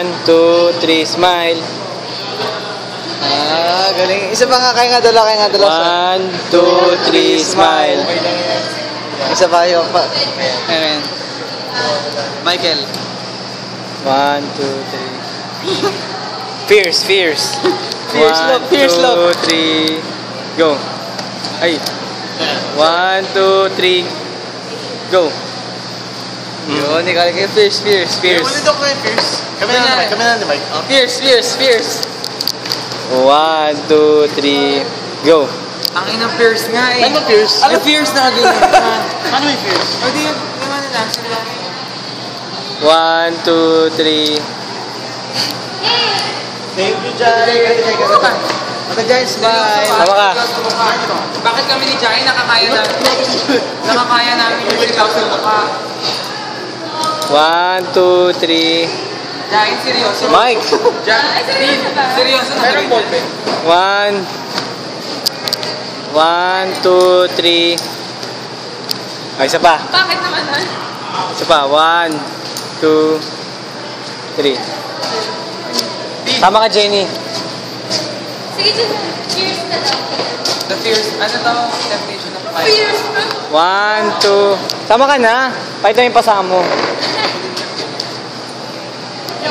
1, 2, 3, smile. Ah, galing. Isa pa nga, kaya nga dala. 1, 2, 3, smile. Isa pa yung pa. Ayan. Michael. 1, 2, 3. Fierce. Fierce 1, love. 2, 3, go. Ay. 1, 2, 3, go. Yun, ikaw kayo fierce. Ulit ako kayo, Fierce. Kami na ni Mike. Oh, fierce. 1, 2, 3, go. Ang inang fierce nga eh. Ano Fierce? Ano fierce na ganyan? Ano yung Fierce? O di yung ano lang, sila. 1, 2, 3. Thank you, Jai. Ate Giants, bye. Tama ka. Bakit kami ni Jai nakakaya namin yung 3,000 mukha? 1, 2, 3. Jai, seryoso. Mike. Jai, seryoso na. Meron ball pen. 1, 2, 3. Ay, isa pa. Bakit naman nun? Isa pa. 1, 2, 3. Tama ka, Jenny. Sige, just cheers na lang. The fierce, ano daw, temptation of fire. Cheers, bro. 1, 2. Tama ka na. Pakita mo yung pasama mo.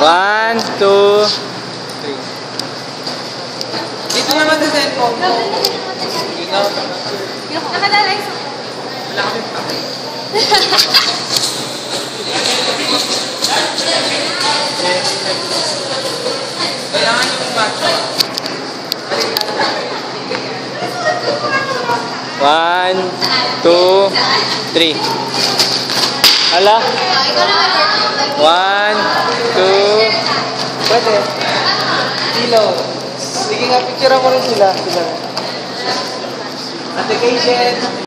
1, 2, 3. Dito naman sa cellphone mo. Nakadalay sa... Wala kami pa. Kailangan yung match. 1, 2, 3. Ala. Ikaw na mag-birthday. 1, 2. Pwede. Kilo. Sige nga, picture mo rin sila. Ate Kayshen.